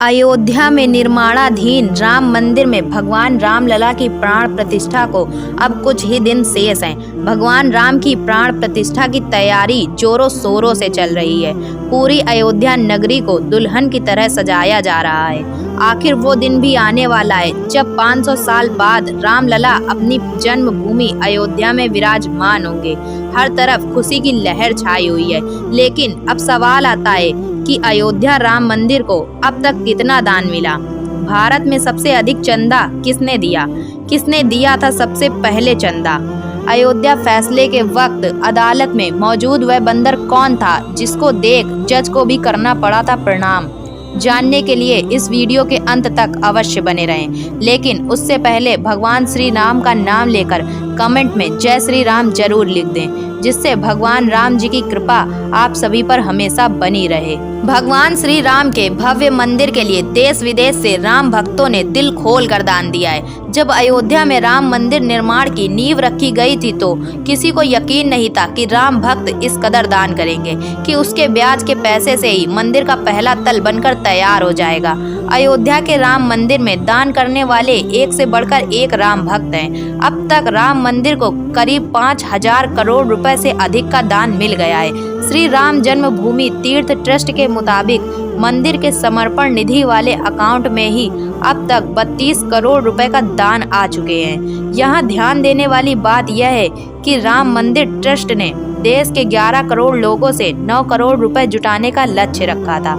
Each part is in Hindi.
अयोध्या में निर्माणाधीन राम मंदिर में भगवान रामलला की प्राण प्रतिष्ठा को अब कुछ ही दिन शेष हैं। भगवान राम की प्राण प्रतिष्ठा की तैयारी जोरों शोरों से चल रही है। पूरी अयोध्या नगरी को दुल्हन की तरह सजाया जा रहा है। आखिर वो दिन भी आने वाला है जब 500 साल बाद रामलला अपनी जन्मभूमि अयोध्या में विराजमान होंगे। हर तरफ खुशी की लहर छाई हुई है, लेकिन अब सवाल आता है कि अयोध्या राम मंदिर को अब तक कितना दान मिला। भारत में सबसे अधिक चंदा किसने दिया? किसने दिया था सबसे पहले चंदा? अयोध्या फैसले के वक्त अदालत में मौजूद वह बंदर कौन था जिसको देख जज को भी करना पड़ा था प्रणाम? जानने के लिए इस वीडियो के अंत तक अवश्य बने रहें। लेकिन उससे पहले भगवान श्री राम का नाम लेकर कमेंट में जय श्री राम जरूर लिख दें, जिससे भगवान राम जी की कृपा आप सभी पर हमेशा बनी रहे। भगवान श्री राम के भव्य मंदिर के लिए देश विदेश से राम भक्तों ने दिल खोल कर दान दिया है। जब अयोध्या में राम मंदिर निर्माण की नींव रखी गई थी तो किसी को यकीन नहीं था कि राम भक्त इस कदर दान करेंगे कि उसके ब्याज के पैसे से ही मंदिर का पहला तल बनकर तैयार हो जाएगा। अयोध्या के राम मंदिर में दान करने वाले एक से बढ़कर एक राम भक्त हैं। अब तक राम मंदिर को करीब 5,000 करोड़ रुपए से अधिक का दान मिल गया है। श्री राम जन्मभूमि तीर्थ ट्रस्ट के मुताबिक मंदिर के समर्पण निधि वाले अकाउंट में ही अब तक 32 करोड़ रुपए का दान आ चुके हैं। यहाँ ध्यान देने वाली बात यह है कि राम मंदिर ट्रस्ट ने देश के 11 करोड़ लोगों से 9 करोड़ रुपए जुटाने का लक्ष्य रखा था,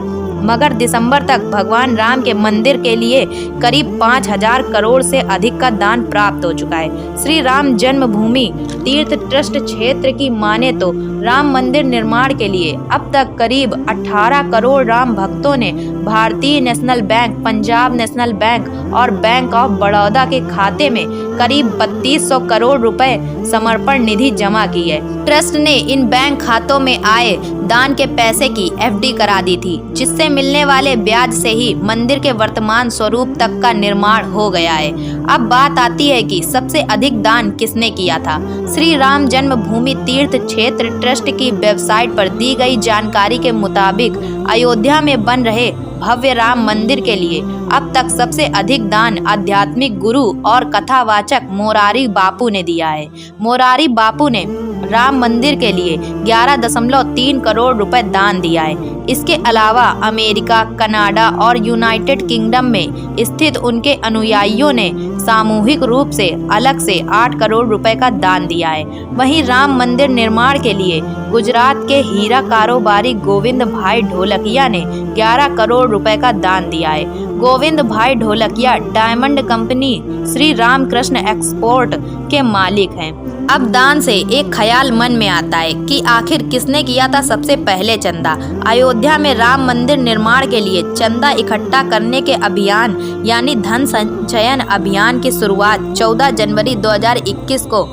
मगर दिसंबर तक भगवान राम के मंदिर के लिए करीब 5,000 करोड़ से अधिक का दान प्राप्त हो चुका है। श्री राम जन्मभूमि तीर्थ ट्रस्ट क्षेत्र की माने तो राम मंदिर निर्माण के लिए अब तक करीब 18 करोड़ राम भक्तों ने भारतीय national bank, Punjab national bank और बैंक ऑफ बड़ौदा के खाते में करीब 3200 करोड़ रुपए समर्पण निधि जमा की है। ट्रस्ट ने इन बैंक खातों में आए दान के पैसे की एफडी करा दी थी, जिससे मिलने वाले ब्याज से ही मंदिर के वर्तमान स्वरूप तक का निर्माण हो गया है। अब बात आती है कि सबसे अधिक दान किसने किया था। श्री राम जन्मभूमि तीर्थ क्षेत्र ट्रस्ट की वेबसाइट पर दी गई जानकारी के मुताबिक अयोध्या में बन रहे भव्य राम मंदिर के लिए अब तक सबसे अधिक दान आध्यात्मिक गुरु और कथावाचक मोरारी बापू ने दिया है। मोरारी बापू ने राम मंदिर के लिए 11.3 करोड़ रुपए दान दिया है। इसके अलावा अमेरिका, कनाडा और यूनाइटेड किंगडम में स्थित उनके अनुयायियों ने सामूहिक रूप से अलग से 8 करोड़ रुपए का दान दिया है। वहीं राम मंदिर निर्माण के लिए गुजरात के हीरा कारोबारी गोविंद भाई ढोलकिया ने 11 करोड़ रुपए का दान दिया है। Govind Bhai Dholakia diamond company Shri Ramkrishna export के मालिक हैं। अब दान से एक ख्याल मन में आता है कि आखिर किसने किया था सबसे पहले चंदा। अयोध्या में राम मंदिर निर्माण के लिए चंदा इकट्ठा करने के अभियान यानी धन संचयन अभियान की शुरुआत 14 जनवरी 2021 को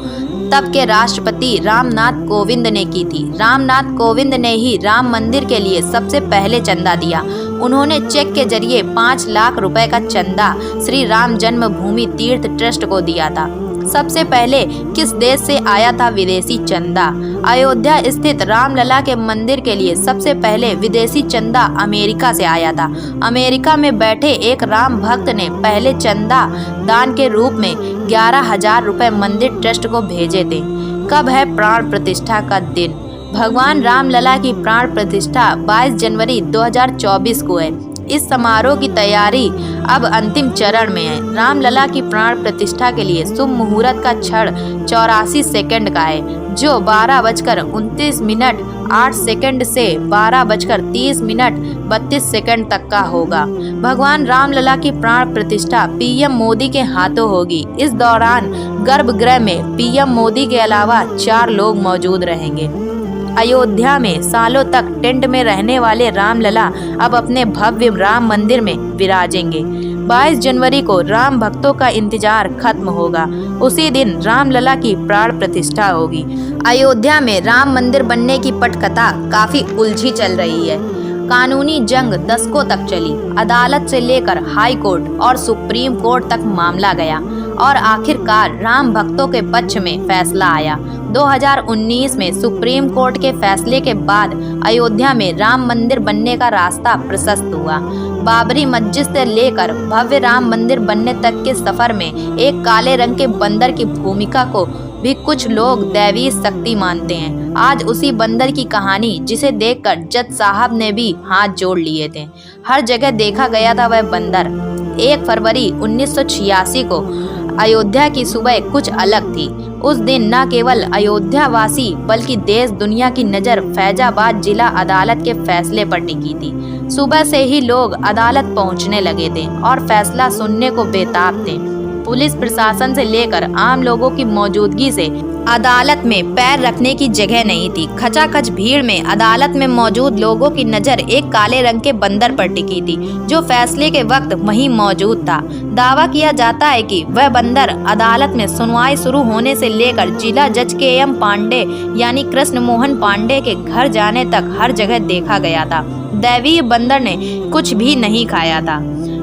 तब के राष्ट्रपति रामनाथ कोविंद ने की थी। रामनाथ कोविंद ने ही राम मंदिर के लिए सबसे पहले चंदा दिया। उन्होंने चेक के जरिए 5 लाख रुपए का चंदा श्री राम जन्मभूमि तीर्थ ट्रस्ट को दिया था। सबसे पहले किस देश से आया था विदेशी चंदा? अयोध्या स्थित रामलला के मंदिर के लिए सबसे पहले विदेशी चंदा अमेरिका से आया था। अमेरिका में बैठे एक राम भक्त ने पहले चंदा दान के रूप में 11,000 रुपए मंदिर ट्रस्ट को भेजे थे। कब है प्राण प्रतिष्ठा का दिन? भगवान रामलला की प्राण प्रतिष्ठा 22 जनवरी 2024 को है। इस समारोह की तैयारी अब अंतिम चरण में है। रामलला की प्राण प्रतिष्ठा के लिए शुभ मुहूर्त का क्षण 84 सेकंड का है, जो 12:29:08 से 12:30:32 तक का होगा। भगवान रामलला की प्राण प्रतिष्ठा पीएम मोदी के हाथों होगी। इस दौरान गर्भगृह में पीएम मोदी के अलावा 4 लोग मौजूद रहेंगे। अयोध्या में सालों तक टेंट में रहने वाले रामलला अब अपने भव्य राम मंदिर में विराजेंगे। 22 जनवरी को राम भक्तों का इंतजार खत्म होगा। उसी दिन रामलला की प्राण प्रतिष्ठा होगी। अयोध्या में राम मंदिर बनने की पटकथा काफी उलझी चल रही है। कानूनी जंग दशकों तक चली। अदालत से लेकर हाई कोर्ट और सुप्रीम कोर्ट तक मामला गया और आखिरकार राम भक्तों के पक्ष में फैसला आया। 2019 में सुप्रीम कोर्ट के फैसले के बाद अयोध्या में राम मंदिर बनने का रास्ता प्रशस्त हुआ। बाबरी मस्जिद से लेकर भव्य राम मंदिर बनने तक के सफर में एक काले रंग के बंदर की भूमिका को भी कुछ लोग दैवीय शक्ति मानते हैं। आज उसी बंदर की कहानी, जिसे देखकर जज साहब ने भी हाथ जोड़ लिए थे। हर जगह देखा गया था वह बंदर। 1 फरवरी 1986 को अयोध्या की सुबह कुछ अलग थी। उस दिन न केवल अयोध्या वासी बल्कि देश दुनिया की नज़र फैजाबाद जिला अदालत के फैसले पर टिकी थी। सुबह से ही लोग अदालत पहुंचने लगे थे और फैसला सुनने को बेताब थे। पुलिस प्रशासन से लेकर आम लोगों की मौजूदगी से अदालत में पैर रखने की जगह नहीं थी। खचाखच भीड़ में अदालत में मौजूद लोगों की नज़र एक काले रंग के बंदर पर टिकी थी, जो फैसले के वक्त वहीं मौजूद था। दावा किया जाता है कि वह बंदर अदालत में सुनवाई शुरू होने से लेकर जिला जज KM पांडे यानी कृष्ण मोहन पांडे के घर जाने तक हर जगह देखा गया था। दैवीय बंदर ने कुछ भी नहीं खाया था।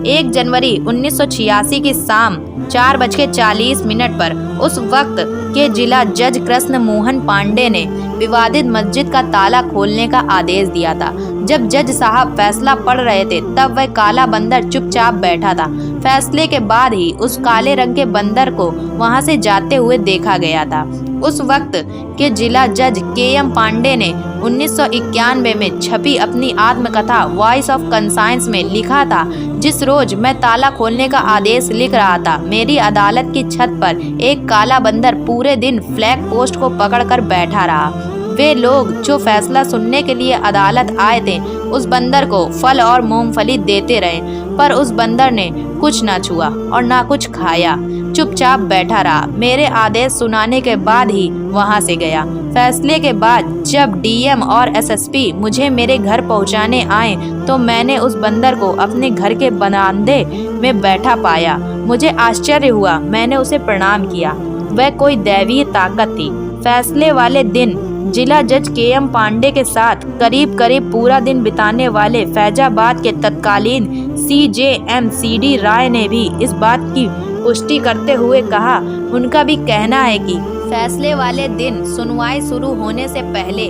1 जनवरी 1986 की शाम 4:40 पर उस वक्त के जिला जज कृष्ण मोहन पांडे ने विवादित मस्जिद का ताला खोलने का आदेश दिया था। जब जज साहब फैसला पढ़ रहे थे तब वह काला बंदर चुपचाप बैठा था। फैसले के बाद ही उस काले रंग के बंदर को वहां से जाते हुए देखा गया था। उस वक्त के जिला जज KM पांडे ने 1991 में छपी अपनी आत्मकथा वॉइस ऑफ कंसाइंस में लिखा था, जिस रोज मैं ताला खोलने का आदेश लिख रहा था, मेरी अदालत की छत पर एक काला बंदर पूरे दिन फ्लैग पोस्ट को पकड़कर बैठा रहा। वे लोग जो फैसला सुनने के लिए अदालत आए थे उस बंदर को फल और मूंगफली देते रहे, पर उस बंदर ने कुछ ना छुआ और ना कुछ खाया, चुपचाप बैठा रहा। मेरे आदेश सुनाने के बाद ही वहां से गया। फैसले के बाद जब DM और SSP मुझे मेरे घर पहुंचाने आए तो मैंने उस बंदर को अपने घर के बरामदे में बैठा पाया। मुझे आश्चर्य हुआ। मैंने उसे प्रणाम किया। वह कोई दैवीय ताकत थी। फैसले वाले दिन जिला जज KM पांडे के साथ करीब पूरा दिन बिताने वाले फैजाबाद के तत्कालीन CJM CD राय ने भी इस बात की पुष्टि करते हुए कहा, उनका भी कहना है कि फैसले वाले दिन सुनवाई शुरू होने से पहले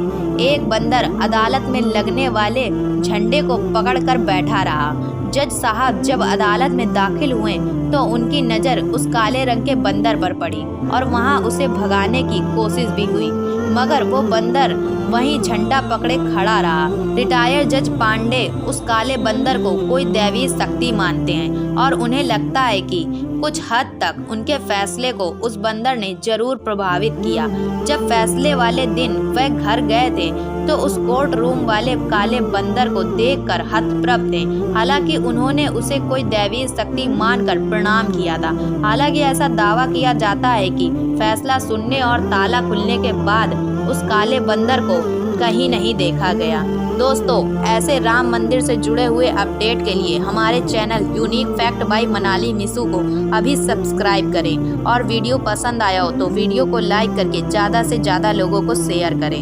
एक बंदर अदालत में लगने वाले झंडे को पकड़कर बैठा रहा। जज साहब जब अदालत में दाखिल हुए तो उनकी नज़र उस काले रंग के बंदर पर पड़ी और वहां उसे भगाने की कोशिश भी हुई, मगर वो बंदर वहीं झंडा पकड़े खड़ा रहा। रिटायर्ड जज पांडे उस काले बंदर को कोई दैवीय शक्ति मानते हैं और उन्हें लगता है कि कुछ हद तक उनके फैसले को उस बंदर ने जरूर प्रभावित किया। जब फैसले वाले दिन वह घर गए थे तो उस कोर्ट रूम वाले काले बंदर को देखकर हतप्रभ थे। हालांकि उन्होंने उसे कोई दैवीय शक्ति मानकर प्रणाम किया था। हालांकि ऐसा दावा किया जाता है कि फैसला सुनने और ताला खुलने के बाद उस काले बंदर को कहीं नहीं देखा गया। दोस्तों, ऐसे राम मंदिर से जुड़े हुए अपडेट के लिए हमारे channel unique fact bye Manali miss you को अभी सब्सक्राइब करें और वीडियो पसंद आया हो तो वीडियो को लाइक करके ज़्यादा से ज़्यादा लोगों को शेयर करें।